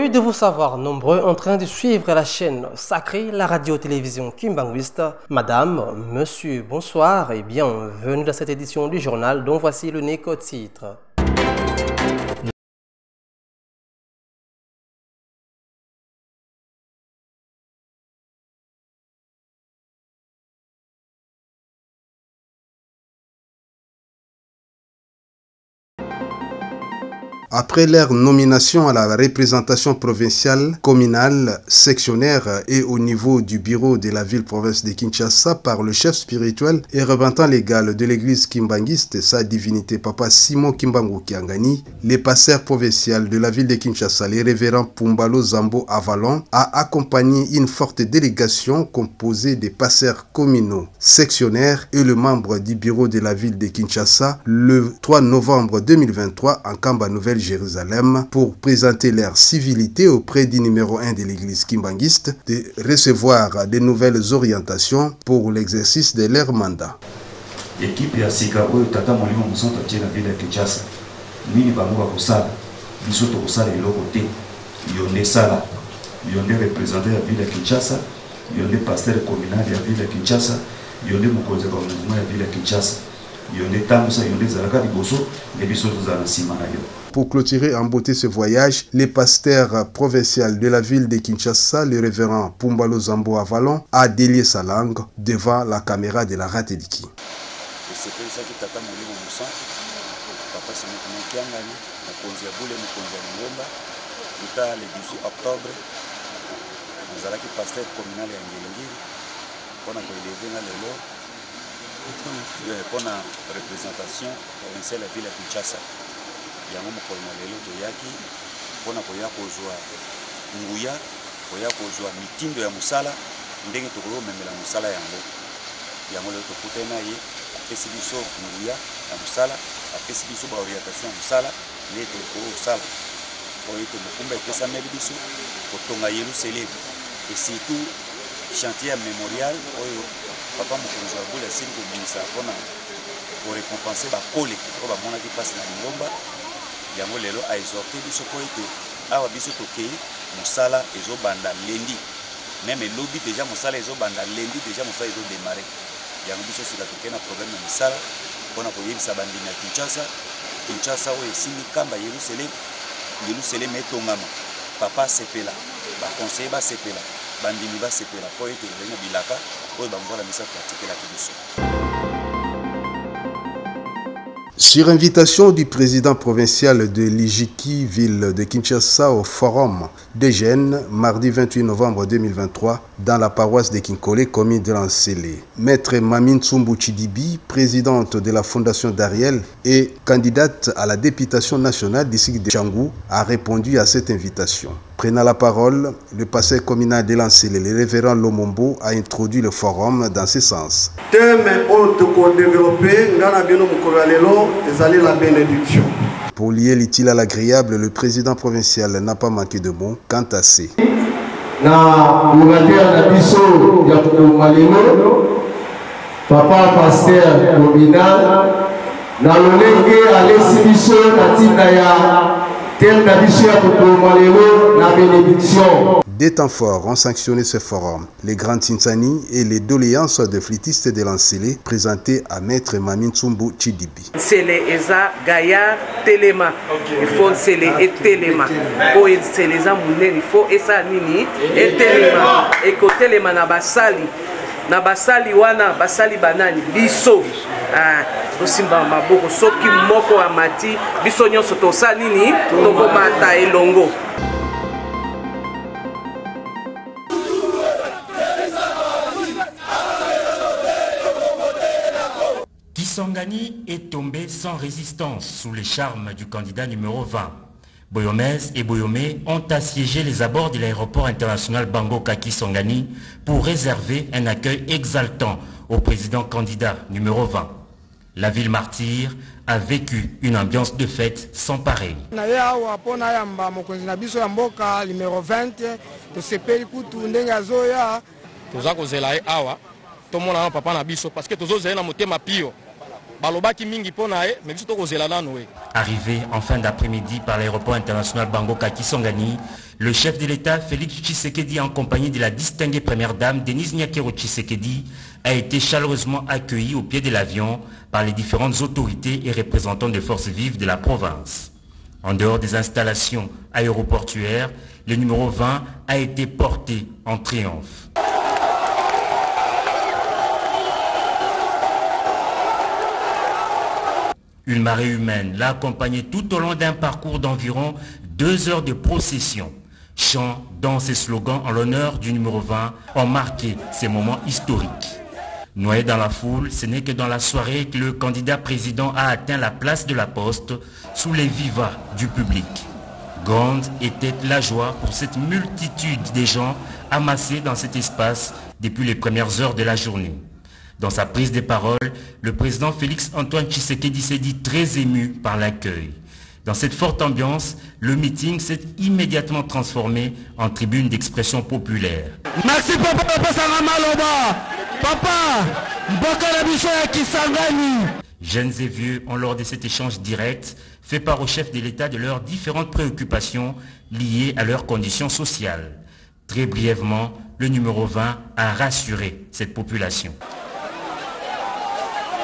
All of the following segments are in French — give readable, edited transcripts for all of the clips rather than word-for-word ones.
Bienvenue de vous savoir nombreux en train de suivre la chaîne sacrée, la radio-télévision Kimbanguiste. Madame, monsieur, bonsoir et bienvenue dans cette édition du journal dont voici le néco-titre. Après leur nomination à la représentation provinciale, communale, sectionnaire et au niveau du bureau de la ville-province de Kinshasa par le chef spirituel et représentant légal de l'église kimbanguiste, sa divinité Papa Simon Kimbangu Kiangani, les pasteurs provinciaux de la ville de Kinshasa, les révérends Pumbalo Zambo Avalon, a accompagné une forte délégation composée des pasteurs communaux, sectionnaires et le membre du bureau de la ville de Kinshasa le 3 novembre 2023 en Kamba Nouvelle Jérusalem pour présenter leur civilité auprès du numéro 1 de l'église kimbanguiste, de recevoir de nouvelles orientations pour l'exercice de leur mandat. L'équipe ya sika oyo tata molimo musonto tie na ville ya Kinshasa mini bango ba kosala biso to kosala eloko te yonde sala yonde représenter la ville ya Kinshasa yonde pasteur communal ya ville ya Kinshasa yonde mokonzi wa mouvement ya ville ya Kinshasa yonde tamusa yonde zalaka liboso et biso to zala sima na yo. Pour clôturer en beauté ce voyage, les pasteurs provinciaux de la ville de Kinshasa, le révérend Pumbalo Zambo Avalon, a délié sa langue devant la caméra de la Ratediki. Pour la représentation provinciale de la ville de Kinshasa. Yango mokolo na lelo toyaki mpona koya kozwa nguya koya kozwa mitindo ya mosala ndenge tokomemela mosala yango lelo tokutana na ye apesi biso nguya ya mosala apesi biso baorientation ya mosala nde tokosala oyo ete mokumba epesameli biso kotonga Yerusalem et surtout chantier ya mémorial oyo papa mokonzi wa bule asili kobimisa mpona korécompense bakole oyo bamonaki mpasi na lingomba yango lelo a exhorté biso po ete awa biso tokei mosala ezobanda lendi même lobi déjà mosala ezobanda lendi déjà mosala ezodémarre yango biso sika tokei na problème ya misala mpona koyebisa bandimi ya Kinshasa oyo esimbi kamba Yerusalem etongama papa asepela baconseiller basepela bandimi basepela po ete ezali na bilaka oyo bamvola misa pratikelaki biso. Sur invitation du président provincial de l'Ijiki, ville de Kinshasa, au forum des jeunes, mardi 28 novembre 2023, dans la paroisse de Kinkole, commune de Lansele. Maître Mamine Tsumbu Chidibi, présidente de la fondation d'Ariel et candidate à la députation nationale d'ici de Changou, a répondu à cette invitation. Prenant la parole, le pasteur communal de Lansele, le révérend Lomombo, a introduit le forum dans ce sens. Thème qu'on développé, la bénédiction. Pour lier l'utile à l'agréable, le président provincial n'a pas manqué de mots quant à ces. Papa pasteur communal, na lolenge alesi biso na tinda ya Des temps forts ont sanctionné ce forum. Les grandes Tinsani et les doléances de flûtistes de Lansele présentées à Maître Mamine Tsumbu Chidibi. C'est les Eza Gaillard Telema. Il faut c'est les Telema. Pour c'est les amounés, il faut Esa Nini et Telema. Et côté Telema na basali. Na basali wana basali banani biso. Tosimba maboko soki moko amati biso nyonso tosa nini tokomata elongo. Kisangani est tombé sans résistance sous les charmes du candidat numéro 20. Boyomès et Boyomé ont assiégé les abords de l'aéroport international Bangoka Kisangani pour réserver un accueil exaltant au président candidat numéro 20. La ville martyre a vécu une ambiance de fête sans pareil. Arrivé en fin d'après-midi par l'aéroport international Bangoka Kisangani, le chef de l'État Félix Tshisekedi en compagnie de la distinguée première dame Denise Nyakero Tshisekedi a été chaleureusement accueilli au pied de l'avion par les différentes autorités et représentants des forces vives de la province. En dehors des installations aéroportuaires, le numéro 20 a été porté en triomphe. Une marée humaine l'a accompagné tout au long d'un parcours d'environ 2 heures de procession. Chants, danses et slogans en l'honneur du numéro 20 ont marqué ces moments historiques. Noyé dans la foule, ce n'est que dans la soirée que le candidat président a atteint la place de la Poste sous les vivas du public. Grande était la joie pour cette multitude de gens amassés dans cet espace depuis les premières heures de la journée. Dans sa prise de parole, le président Félix Antoine Tshisekedi s'est dit très ému par l'accueil. Dans cette forte ambiance, le meeting s'est immédiatement transformé en tribune d'expression populaire. Merci papa, papa Saramaloba. Papa, Kisangani. Jeunes et vieux ont lors de cet échange direct fait part au chef de l'État de leurs différentes préoccupations liées à leurs conditions sociales. Très brièvement, le numéro 20 a rassuré cette population.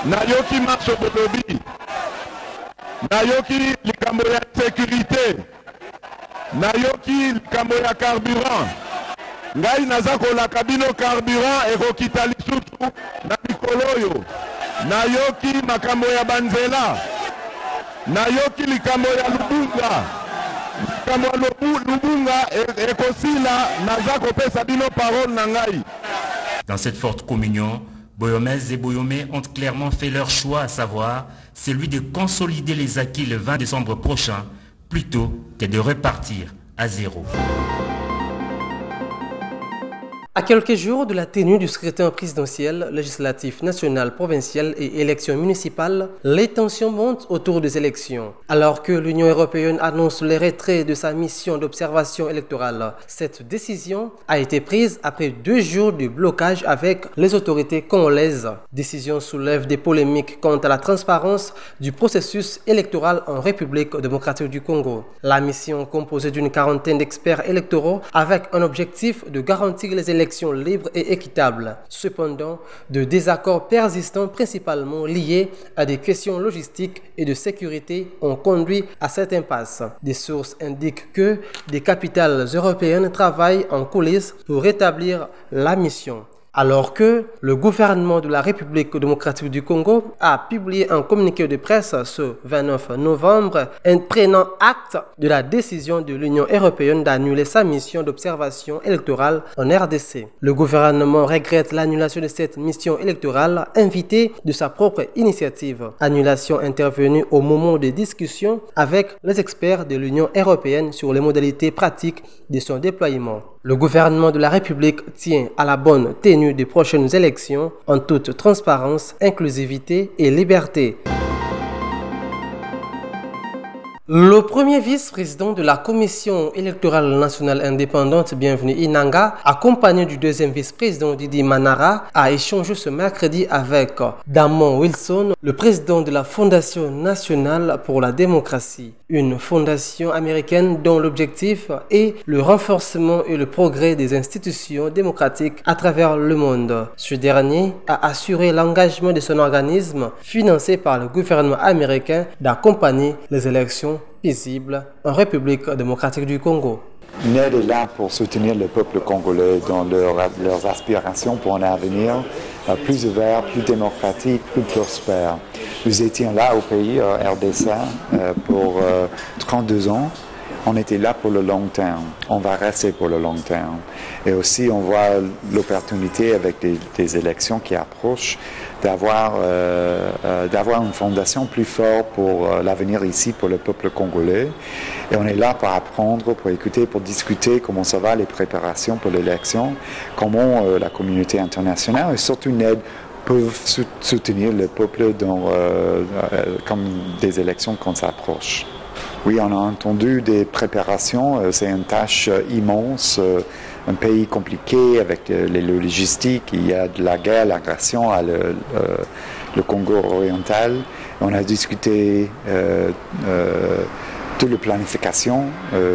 Nayoki marche de lobby. Nayoki likambo ya sécurité. Nayoki likambo ya carburant. Ngai nazako la kabino carburant et rokita lisusu na mikoloyo. Nayoki makambo ya banzela. Nayoki likambo ya lubunga. Likambo ya lubunga et kosila nazako pesa bino parole na ngai. Dans cette forte communion, Boyomès et Boyomé ont clairement fait leur choix, à savoir celui de consolider les acquis le 20 décembre prochain, plutôt que de repartir à zéro. À quelques jours de la tenue du scrutin présidentiel, législatif, national, provincial et élections municipales, les tensions montent autour des élections. Alors que l'Union européenne annonce le retrait de sa mission d'observation électorale, cette décision a été prise après 2 jours de blocage avec les autorités congolaises. Décision soulève des polémiques quant à la transparence du processus électoral en République démocratique du Congo. La mission, composée d'une 40aine d'experts électoraux avec un objectif de garantir les élections libres et équitables. Cependant, de désaccords persistants principalement liés à des questions logistiques et de sécurité ont conduit à cette impasse. Des sources indiquent que des capitales européennes travaillent en coulisses pour rétablir la mission. Alors que le gouvernement de la République démocratique du Congo a publié un communiqué de presse ce 29 novembre prenant acte de la décision de l'Union européenne d'annuler sa mission d'observation électorale en RDC. Le gouvernement regrette l'annulation de cette mission électorale invitée de sa propre initiative. Annulation intervenue au moment des discussions avec les experts de l'Union européenne sur les modalités pratiques de son déploiement. Le gouvernement de la République tient à la bonne tenue des prochaines élections en toute transparence, inclusivité et liberté. Le premier vice-président de la Commission électorale nationale indépendante, Bienvenue Inanga, accompagné du deuxième vice-président Didi Manara, a échangé ce mercredi avec Damon Wilson, le président de la Fondation nationale pour la démocratie, une fondation américaine dont l'objectif est le renforcement et le progrès des institutions démocratiques à travers le monde. Ce dernier a assuré l'engagement de son organisme, financé par le gouvernement américain, d'accompagner les élections paisibles en République démocratique du Congo. NED est là pour soutenir le peuple congolais dans leurs aspirations pour un avenir plus ouvert, plus démocratique, plus prospère. Nous étions là au pays, RDC, pour 32 ans. On était là pour le long terme. On va rester pour le long terme. Et aussi, on voit l'opportunité avec des élections qui approchent d'avoir une fondation plus forte pour l'avenir ici, pour le peuple congolais. Et on est là pour apprendre, pour écouter, pour discuter comment ça va, les préparations pour l'élection, comment la communauté internationale et surtout NED peuvent soutenir le peuple dans comme des élections quand ça approche. Oui, on a entendu des préparations, c'est une tâche immense un pays compliqué avec les logistiques. Il y a de la guerre, l'agression à le Congo oriental. On a discuté toute la planification,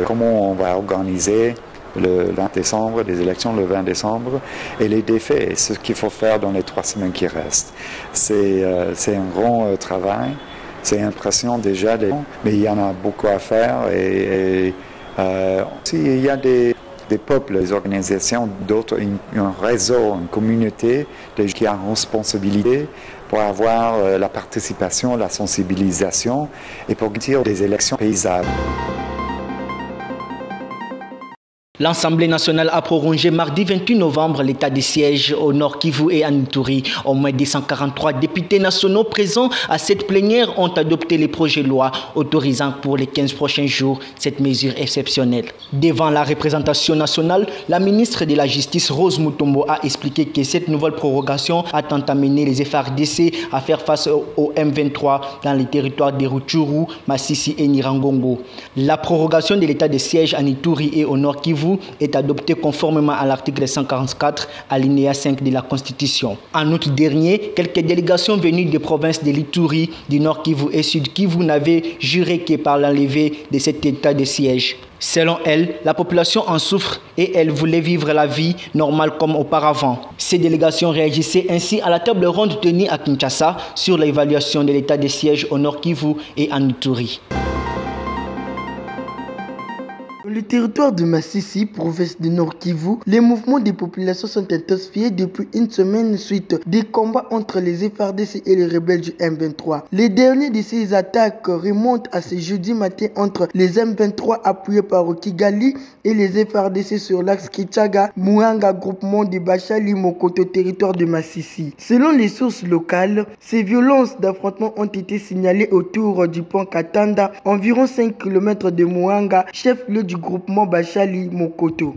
comment on va organiser le 20 décembre, les élections le 20 décembre, et les défis, et ce qu'il faut faire dans les 3 semaines qui restent. C'est un grand travail, c'est impressionnant déjà, mais il y en a beaucoup à faire, et il y a des peuples, des organisations, d'autres, un réseau, une communauté qui a une responsabilité pour avoir la participation, la sensibilisation, et pour dire des élections paysannes. L'Assemblée nationale a prolongé mardi 28 novembre l'état de siège au Nord Kivu et en Ituri. Au moins 243 députés nationaux présents à cette plénière ont adopté les projets de loi autorisant pour les 15 prochains jours cette mesure exceptionnelle. Devant la représentation nationale, la ministre de la Justice Rose Mutombo a expliqué que cette nouvelle prorogation attend à amener les FARDC à faire face au M23 dans les territoires de Rutshuru, Masisi et Nyiragongo. La prorogation de l'état de siège en Ituri et au Nord Kivu est adopté conformément à l'article 144, alinéa 5 de la Constitution. En août dernier, quelques délégations venues des provinces de l'Ituri, du Nord Kivu et Sud Kivu n'avaient juré que par l'enlevée de cet état de siège. Selon elle, la population en souffre et elle voulait vivre la vie normale comme auparavant. Ces délégations réagissaient ainsi à la table ronde tenue à Kinshasa sur l'évaluation de l'état de siège au Nord Kivu et en Ituri. Dans le territoire de Masisi, province du Nord Kivu, les mouvements des populations sont intensifiés depuis une semaine suite des combats entre les FARDC et les rebelles du M23. Les derniers de ces attaques remontent à ce jeudi matin entre les M23 appuyés par Kigali et les FARDC sur l'axe Kichaga-Muhanga, groupement de Bachali Mokoto, territoire de Masisi. Selon les sources locales, ces violences d'affrontement ont été signalées autour du pont Katanda, environ 5 km de Muhanga, chef-lieu du groupement Bachali Mokoto.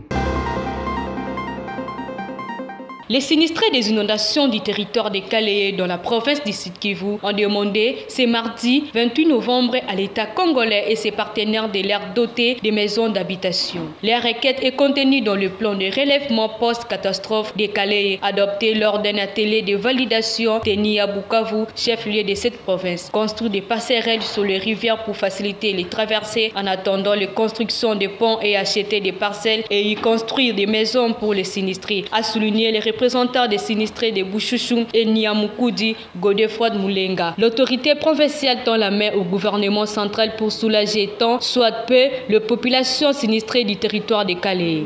Les sinistrés des inondations du territoire de Kalehe dans la province du Sud Kivu ont demandé ce mardi 28 novembre à l'État congolais et ses partenaires de l'air doté des maisons d'habitation. Leur requête est contenue dans le plan de relèvement post-catastrophe de Kalehe adopté lors d'un atelier de validation tenu à Bukavu, chef-lieu de cette province. Construire des passerelles sur les rivières pour faciliter les traversées en attendant la construction des ponts et acheter des parcelles et y construire des maisons pour les sinistrés, a souligné les représentants des sinistrés de Bouchouchou et Niamoukoudi, Godefroy Moulenga. L'autorité provinciale tend la main au gouvernement central pour soulager tant soit peu les populations sinistrées du territoire de Kalehe.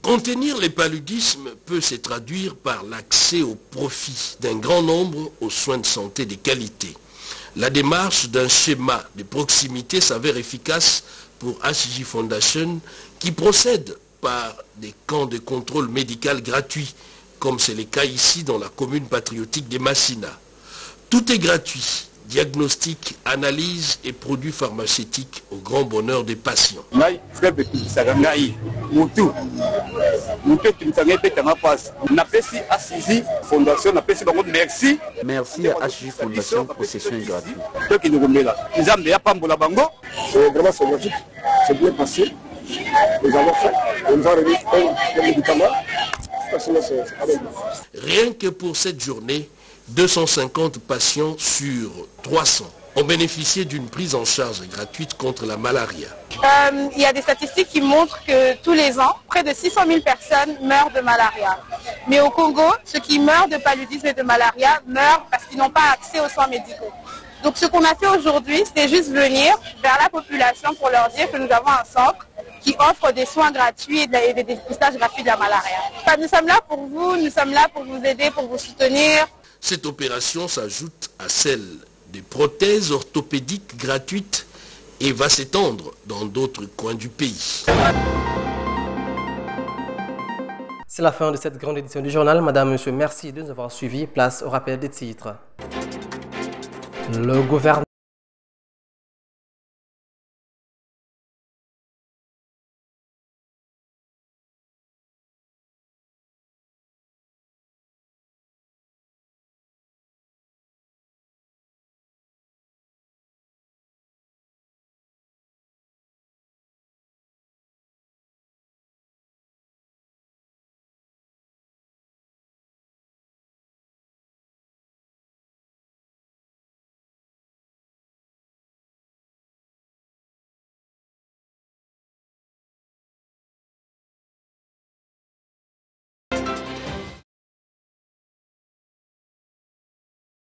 Contenir les paludismes peut se traduire par l'accès au profit d'un grand nombre aux soins de santé de qualité. La démarche d'un schéma de proximité s'avère efficace pour HJ Foundation qui procède par des camps de contrôle médical gratuits, comme c'est le cas ici dans la commune patriotique de Massina. Tout est gratuit, diagnostic, analyse et produits pharmaceutiques au grand bonheur des patients. Merci à HJ Fondation pour ces soins gratuits. C'est bien passé. Nous avons fait, nous avons remis un médicament. Rien que pour cette journée, 250 patients sur 300 ont bénéficié d'une prise en charge gratuite contre la malaria. Il y a des statistiques qui montrent que tous les ans, près de 600 000 personnes meurent de malaria. Mais au Congo, ceux qui meurent de paludisme et de malaria meurent parce qu'ils n'ont pas accès aux soins médicaux. Donc ce qu'on a fait aujourd'hui, c'était juste venir vers la population pour leur dire que nous avons un centre qui offre des soins gratuits et des dépistages gratuits de la malaria. Enfin, nous sommes là pour vous, nous sommes là pour vous aider, pour vous soutenir. Cette opération s'ajoute à celle des prothèses orthopédiques gratuites et va s'étendre dans d'autres coins du pays. C'est la fin de cette grande édition du journal. Madame, Monsieur, merci de nous avoir suivis. Place au rappel des titres. Le gouvernement